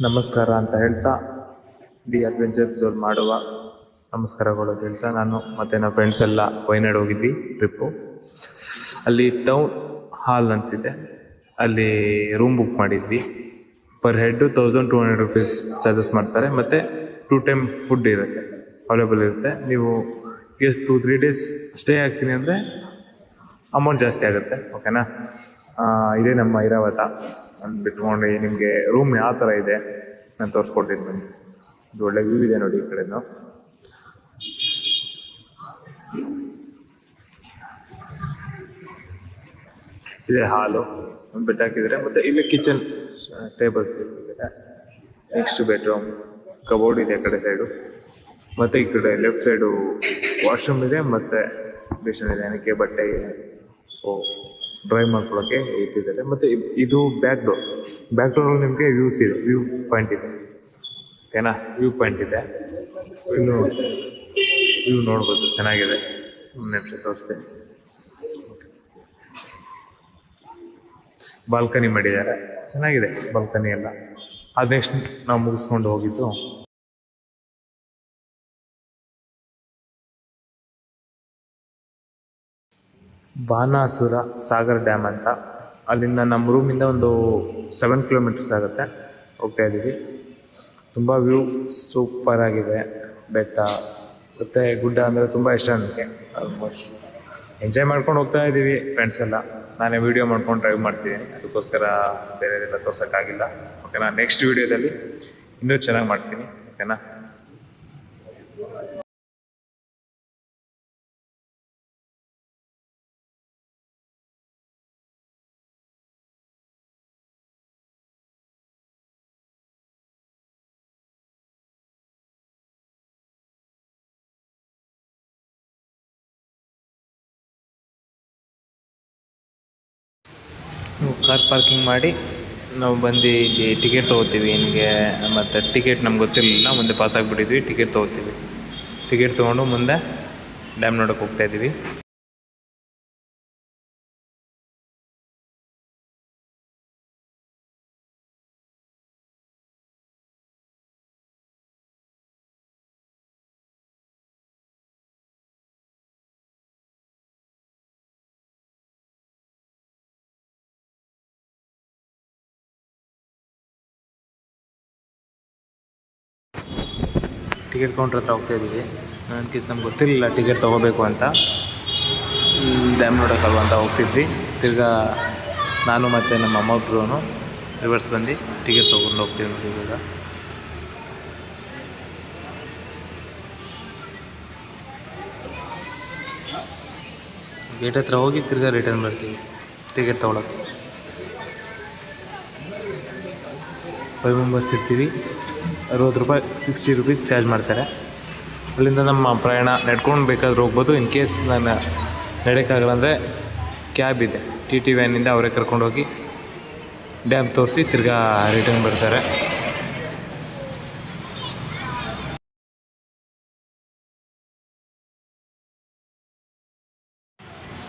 ನಮಸ್ಕಾರ ಅಂತ ಹೇಳ್ತಾ ದಿ ಅಡ್ವೆಂಚರ್ ಝೋನ್ ಮಾಡುವ ನಮಸ್ಕಾರಗಳು ಅಂತ ಹೇಳ್ತಾ ನಾನು ಮತ್ತು ನನ್ನ ಫ್ರೆಂಡ್ಸ್ ಎಲ್ಲ ವಯನಾಡ್ ಹೋಗಿದ್ವಿ ಟ್ರಿಪ್ಪು. ಅಲ್ಲಿ ಟೌನ್ ಹಾಲ್ ಅಂತಿದೆ, ಅಲ್ಲಿ ರೂಮ್ ಬುಕ್ ಮಾಡಿದ್ವಿ. ಪರ್ ಹೆಡ್ 1200 rupees ಚಾರ್ಜಸ್ ಮಾಡ್ತಾರೆ. ಮತ್ತು 2 ಟೈಮ್ ಫುಡ್ ಇರುತ್ತೆ, ಅವೈಲೇಬಲ್ ಇರುತ್ತೆ. ನೀವು 2-3 days ಸ್ಟೇ ಆಗ್ತೀನಿ ಅಂದರೆ ಅಮೌಂಟ್ ಜಾಸ್ತಿ ಆಗುತ್ತೆ. ಓಕೆನಾ? ಇದೇ ನಮ್ಮ ಐರಾವತ ಅಂತ ಬಿಟ್ಕೊಂಡು ನಿಮಗೆ ರೂಮ್ ಯಾವ ಥರ ಇದೆ ನಾನು ತೋರಿಸ್ಕೊಡ್ತೀನಿ ಬನ್ನಿ. ಇದು ಒಳ್ಳೆ ವ್ಯೂ ಇದೆ ನೋಡಿ ಈ ಕಡೆನು. ಇದೆ ಹಾಲು, ಒಂದು ಬೆಡ್ ಹಾಕಿದರೆ, ಮತ್ತು ಇಲ್ಲಿ ಕಿಚನ್ ಟೇಬಲ್ಸ್ ಇದೆ. ನೆಕ್ಸ್ಟ್ ಬೆಡ್ರೂಮ್, ಕಬೋರ್ಡ್ ಇದೆ ಆ ಕಡೆ ಸೈಡು, ಮತ್ತು ಈ ಕಡೆ ಲೆಫ್ಟ್ ಸೈಡು ವಾಶ್ರೂಮ್ ಇದೆ, ಮತ್ತು ಬೇಷನ್ ಇದೆ. ಏನಕ್ಕೆ ಬಟ್ಟೆ ಡ್ರೈ ಮಾಡ್ಕೊಳ್ಳೋಕ್ಕೆ ಇಟ್ಟಿದ್ದಾರೆ. ಮತ್ತು ಇದು ಬ್ಯಾಕ್ ಡೋರಲ್ಲಿ ನಿಮಗೆ ವ್ಯೂ ಪಾಯಿಂಟ್ ಇದೆ. ಓಕೆನಾ? ವ್ಯೂ ಪಾಯಿಂಟ್ ಇದೆ, ಇನ್ನು ವ್ಯೂ ನೋಡ್ಬೋದು, ಚೆನ್ನಾಗಿದೆ. ಒಂದು ನಿಮಿಷ ತೋರಿಸ್ತೀನಿ. ಬಾಲ್ಕನಿ ಮಾಡಿದ್ದಾರೆ, ಚೆನ್ನಾಗಿದೆ ಬಾಲ್ಕನಿ ಎಲ್ಲ. ಅದು ನೆಕ್ಸ್ಟ್ ನಾವು ಮುಗಿಸ್ಕೊಂಡು ಹೋಗಿದ್ದು ಬಾಣಾಸುರ ಸಾಗರ್ ಡ್ಯಾಮ್ ಅಂತ. ಅಲ್ಲಿಂದ ನಮ್ಮ ರೂಮಿಂದ ಒಂದು 7 kilometers ಆಗುತ್ತೆ, ಹೋಗ್ತಾ ಇದ್ದೀವಿ. ತುಂಬ ವ್ಯೂ ಸೂಪರ್ ಆಗಿದೆ. ಬೆಟ್ಟ ಮತ್ತು ಗುಡ್ಡ ಅಂದರೆ ತುಂಬ ಇಷ್ಟ ನನಗೆ. ಆಲ್ಮೋಸ್ಟ್ ಎಂಜಾಯ್ ಮಾಡ್ಕೊಂಡು ಹೋಗ್ತಾ ಇದ್ದೀವಿ ಫ್ರೆಂಡ್ಸ್ ಎಲ್ಲ. ನಾನೇ ವೀಡಿಯೋ ಮಾಡ್ಕೊಂಡು ಡ್ರೈವ್ ಮಾಡ್ತಿದ್ದೀನಿ, ಅದಕ್ಕೋಸ್ಕರ ಬೇರೆದೆಲ್ಲ ತೋರ್ಸೋಕ್ಕಾಗಿಲ್ಲ. ಓಕೆನಾ? ನೆಕ್ಸ್ಟ್ ವೀಡಿಯೋದಲ್ಲಿ ಇನ್ನೂ ಚೆನ್ನಾಗಿ ಮಾಡ್ತೀನಿ. ಓಕೆನಾ? ಕಾರ್ ಪಾರ್ಕಿಂಗ್ ಮಾಡಿ ನಾವು ಬಂದು ಇಲ್ಲಿ ಟಿಕೆಟ್ ತೊಗೋತೀವಿ. ನಿಮಗೆ ಮತ್ತು ಟಿಕೆಟ್ ನಮ್ಗೆ ಗೊತ್ತಿರಲಿಲ್ಲ, ಮುಂದೆ ಪಾಸ್ ಆಗಿಬಿಟ್ಟಿದ್ವಿ. ಟಿಕೆಟ್ ತೊಗೋತೀವಿ, ಟಿಕೆಟ್ ತೊಗೊಂಡು ಮುಂದೆ ಡ್ಯಾಮ್ ನೋಡೋಕೆ ಹೋಗ್ತಾಯಿದ್ದೀವಿ. ಟಿಕೆಟ್ ಕೌಂಟ್ರ್ ಹತ್ರ ಹೋಗ್ತಾಯಿದ್ದೀವಿ. ನನಗೆ ನಮ್ಗೆ ಗೊತ್ತಿರಲಿಲ್ಲ ಟಿಕೆಟ್ ತೊಗೋಬೇಕು ಅಂತ. ಡ್ಯಾಮ್ ನೋಡೋಕ್ಕಲ್ವ ಅಂತ ಹೋಗ್ತಿದ್ವಿ. ತಿರ್ಗಾ ನಾನು ಮತ್ತು ನಮ್ಮ ಅಮ್ಮ ಒಬ್ಬರು ರಿವರ್ಸ್ ಬಂದು ಟಿಕೆಟ್ ತೊಗೊಂಡು ಹೋಗ್ತೀವಿ ನೋಡಿ. ಇವಾಗ ಗೇಟ್ ಹತ್ರ ಹೋಗಿ ತಿರ್ಗಾ ರಿಟರ್ನ್ ಬರ್ತೀವಿ ಟಿಕೆಟ್ ತೊಗೊಳಕ್ಕೆ. 5 members ಇರ್ತೀವಿ. 60 ರೂಪಾಯಿ 60 rupees ಚಾರ್ಜ್ ಮಾಡ್ತಾರೆ. ಅಲ್ಲಿಂದ ನಮ್ಮ ಪ್ರಯಾಣ ನಡ್ಕೊಂಡು ಬೇಕಾದ್ರೂ ಹೋಗ್ಬೋದು. ಇನ್ ಕೇಸ್ ನಾನು ನಡೆಯೋಕ್ಕಾಗಲ್ಲ ಅಂದರೆ ಕ್ಯಾಬ್ ಇದೆ, TT ವ್ಯಾನಿಂದ ಅವರೇ ಕರ್ಕೊಂಡೋಗಿ ಡ್ಯಾಮ್ ತೋರಿಸಿ ತಿರ್ಗಾ ರಿಟರ್ನ್ ಬರ್ತಾರೆ.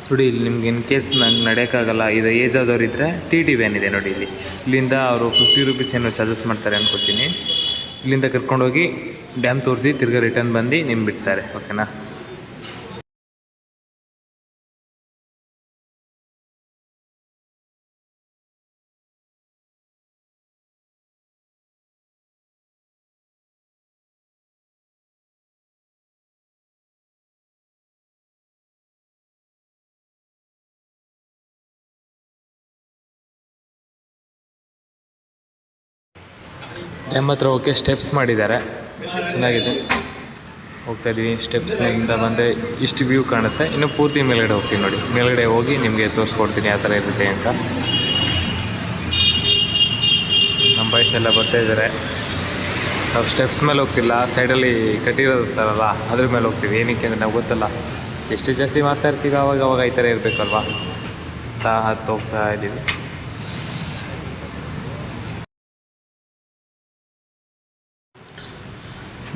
ನೋಡಿ, ಇಲ್ಲಿ ನಿಮ್ಗೆ ಇನ್ ಕೇಸ್ ನಂಗೆ ನಡೆಯೋಕ್ಕಾಗಲ್ಲ, ಇದು ಏಜ್ ಆದವ್ರು ಇದ್ದರೆ TT ವ್ಯಾನ್ ಇದೆ ನೋಡಿ ಇಲ್ಲಿ. ಇಲ್ಲಿಂದ ಅವರು 50 rupees ಏನೋ ಚಾರ್ಜಸ್ ಮಾಡ್ತಾರೆ ಅನ್ಕೋತೀನಿ. ಇಲ್ಲಿಂದ ಕರ್ಕೊಂಡೋಗಿ ಡ್ಯಾಮ್ ತೋರಿಸಿ ತಿರ್ಗಾ ರಿಟರ್ನ್ ಬಂದು ನಿಮ್ಗೆ ಬಿಡ್ತಾರೆ. ಓಕೆನಾ? ಡ್ಯಾಮ್ ಹತ್ರ ಓಕೆ, ಸ್ಟೆಪ್ಸ್ ಮಾಡಿದ್ದಾರೆ, ಚೆನ್ನಾಗಿದೆ. ಹೋಗ್ತಾಯಿದ್ದೀವಿ. ಸ್ಟೆಪ್ಸ್ ಮೇಲಿಂದ ಬಂದರೆ ಇಷ್ಟು ವ್ಯೂ ಕಾಣುತ್ತೆ. ಇನ್ನು ಪೂರ್ತಿ ಮೇಲ್ಗಡೆ ಹೋಗ್ತೀವಿ ನೋಡಿ. ಮೇಲ್ಗಡೆ ಹೋಗಿ ನಿಮಗೆ ತೋರಿಸ್ಕೊಡ್ತೀನಿ ಯಾವ ಥರ ಇರುತ್ತೆ ಅಂತ. ನಮ್ಮ ಬಾಯ್ಸ್ ಎಲ್ಲ ಬರ್ತಾಯಿದ್ದಾರೆ. ನಾವು ಸ್ಟೆಪ್ಸ್ ಮೇಲೆ ಹೋಗ್ತಿಲ್ಲ, ಸೈಡಲ್ಲಿ ಕಟ್ಟಿರೋದಿರ್ತಾರಲ್ಲ ಅದ್ರ ಮೇಲೆ ಹೋಗ್ತೀವಿ. ಏನಕ್ಕೆ ಅಂದರೆ ನಾವು ಗೊತ್ತಲ್ಲ, ಎಷ್ಟು ಜಾಸ್ತಿ ಮಾಡ್ತಾ ಇರ್ತೀವಿ, ಅವಾಗ ಈ ಥರ ಇರಬೇಕಲ್ವಾ ಅಂತ ಹತ್ತು ಹೋಗ್ತಾ ಇದ್ದೀವಿ.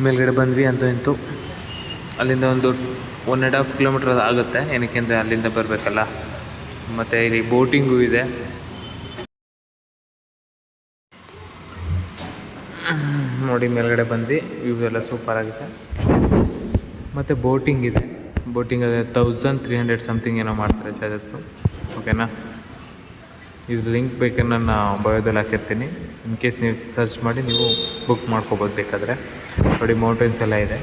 ಮೇಲ್ಗಡೆ ಬಂದ್ವಿ ಅಂತೂ ಇಂತೂ. ಅಲ್ಲಿಂದ ಒಂದು 1.5 kilometers ಆಗುತ್ತೆ. ಏನಕ್ಕೆ ಅಂದರೆ ಅಲ್ಲಿಂದ ಬರಬೇಕಲ್ಲ. ಮತ್ತು ಇಲ್ಲಿ ಬೋಟಿಂಗು ಇದೆ. ನೋಡಿ ಮೇಲ್ಗಡೆ ಬಂದು ವ್ಯೂ ಎಲ್ಲ ಸೂಪರ್ ಆಗಿದೆ. ಮತ್ತು ಬೋಟಿಂಗ್ ಇದೆ. ಬೋಟಿಂಗ್ ಅದೇ 1300 ಸಮಥಿಂಗ್ ಏನೋ ಮಾಡ್ತಾರೆ ಚಾರ್ಜಸ್ಸು. ಓಕೆನಾ, ಇದು ಲಿಂಕ್ ಬೇಕಾದ್ರೆ ನಾನು ಬಯೋದಲ್ಲಿ ಹಾಕಿರ್ತೀನಿ. ಇನ್ ಕೇಸ್ ನೀವು ಸರ್ಚ್ ಮಾಡಿ ನೀವು ಬುಕ್ ಮಾಡ್ಕೋಬೋದು ಬೇಕಾದರೆ. ನೋಡಿ ಮೌಂಟೇನ್ಸ್ ಎಲ್ಲ ಇದೆ.